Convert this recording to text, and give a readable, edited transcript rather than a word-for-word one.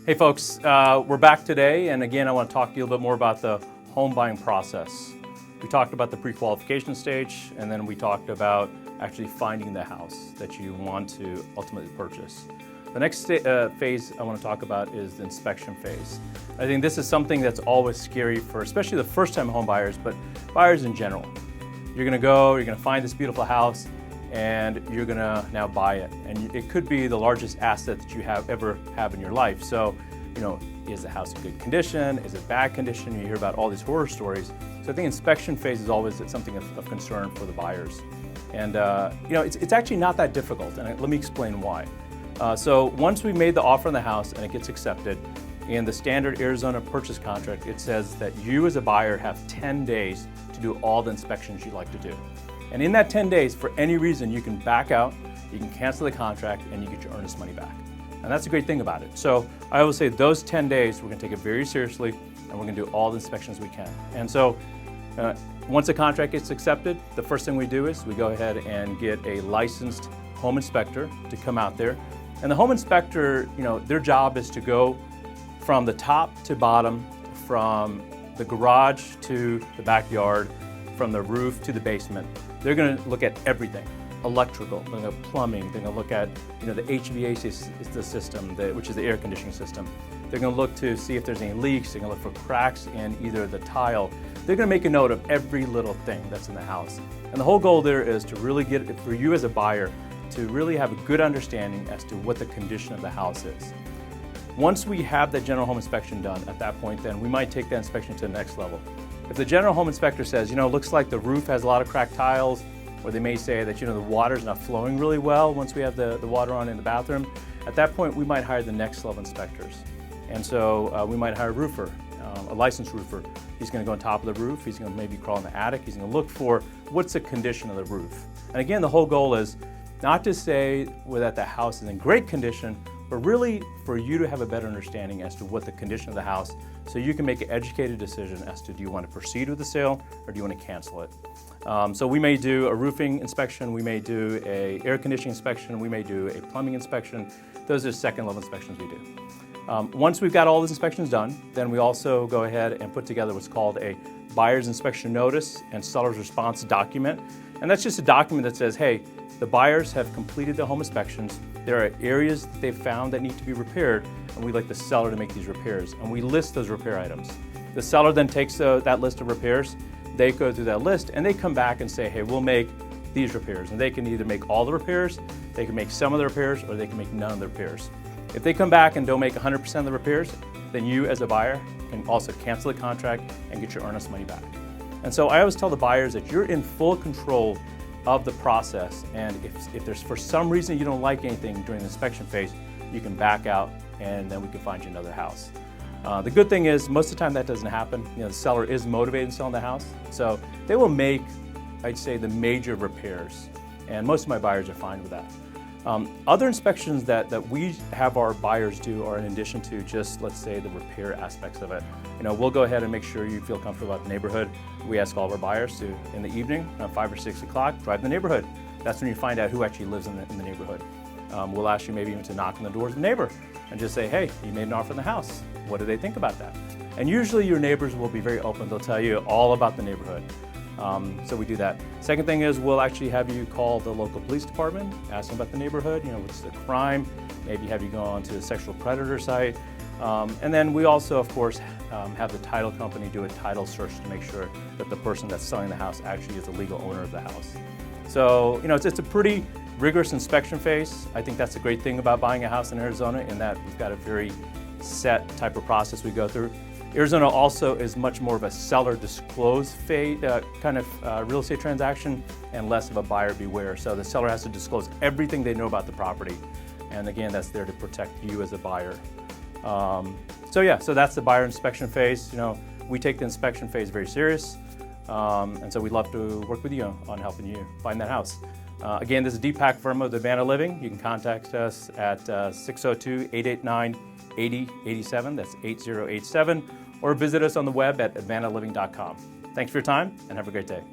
Hey folks, we're back today, and again I want to talk to you a little bit more about the home buying process. We talked about the pre-qualification stage, and then we talked about actually finding the house that you want to ultimately purchase. The next phase I want to talk about is the inspection phase. I think this is something that's always scary for especially the first-time home buyers, but buyers in general. You're going to find this beautiful house, and you're going to now buy it. And it could be the largest asset that you ever have in your life. So, is the house in good condition? Is it bad condition? You hear about all these horror stories. So I think inspection phase is always something of concern for the buyers. And it's actually not that difficult, and let me explain why. So once we made the offer on the house and it gets accepted, in the standard Arizona purchase contract, it says that you as a buyer have 10 days to do all the inspections you'd like to do. And in that 10 days, for any reason, you can back out, you can cancel the contract, and you get your earnest money back. And that's a great thing about it. So I always say those 10 days, we're going to take it very seriously, and we're going to do all the inspections we can. And so once the contract gets accepted, the first thing we do is we go ahead and get a licensed home inspector to come out there. And the home inspector, their job is to go from the top to bottom, from the garage to the backyard, from the roof to the basement. They're going to look at everything. Electrical, they're going to look at plumbing, they're going to look at the HVAC system, which is the air conditioning system. They're going to look to see if there's any leaks, they're going to look for cracks in either the tile. They're going to make a note of every little thing that's in the house. And the whole goal there is to really for you as a buyer, to really have a good understanding as to what the condition of the house is. Once we have that general home inspection done, at that point then we might take that inspection to the next level. If the general home inspector says, looks like the roof has a lot of cracked tiles, or they may say that the water's not flowing really well once we have the water on in the bathroom, at that point we might hire the next level inspectors. And so we might hire a roofer, a licensed roofer. He's going to go on top of the roof, he's going to maybe crawl in the attic, he's going to look for what's the condition of the roof. And again, the whole goal is not to say that the house is in great condition, but really for you to have a better understanding as to what the condition of the house, so you can make an educated decision as to do you want to proceed with the sale or do you want to cancel it. So we may do a roofing inspection, we may do an air conditioning inspection, we may do a plumbing inspection. Those are second level inspections we do. Once we've got all those inspections done, then we also go ahead and put together what's called a buyer's inspection notice and seller's response document. And that's just a document that says, hey, the buyers have completed the home inspections. There are areas that they've found that need to be repaired, and we'd like the seller to make these repairs. And we list those repair items. The seller then takes that list of repairs, they go through that list, and they come back and say, hey, we'll make these repairs. And they can either make all the repairs, they can make some of the repairs, or they can make none of the repairs. If they come back and don't make 100% of the repairs, then you as a buyer can also cancel the contract and get your earnest money back. And so I always tell the buyers that you're in full control of the process, and if there's for some reason you don't like anything during the inspection phase, you can back out and then we can find you another house. The good thing is most of the time that doesn't happen. The seller is motivated in selling the house, so they will make, I'd say, the major repairs, and most of my buyers are fine with that. Other inspections that we have our buyers do are in addition to just, let's say, the repair aspects of it. We'll go ahead and make sure you feel comfortable about the neighborhood. We ask all of our buyers to, in the evening, around 5 or 6 o'clock, drive the neighborhood. That's when you find out who actually lives in the neighborhood. We'll ask you maybe even to knock on the doors of the neighbor and just say, hey, you made an offer on the house. What do they think about that? And usually your neighbors will be very open. They'll tell you all about the neighborhood. So we do that. Second thing is we'll actually have you call the local police department, ask them about the neighborhood, what's the crime, maybe have you go on to a sexual predator site. And then we also, of course, have the title company do a title search to make sure that the person that's selling the house actually is the legal owner of the house. So, it's a pretty rigorous inspection phase. I think that's the great thing about buying a house in Arizona, in that we've got a very set type of process we go through. Arizona also is much more of a seller disclose phase, kind of real estate transaction, and less of a buyer beware. So the seller has to disclose everything they know about the property. And again, that's there to protect you as a buyer. So that's the buyer inspection phase. We take the inspection phase very serious. And so we'd love to work with you on helping you find that house. Again, this is Deepak Verma with Verma Living. You can contact us at 602-889-8087. That's 8087. Or visit us on the web at advantaliving.com. Thanks for your time and have a great day.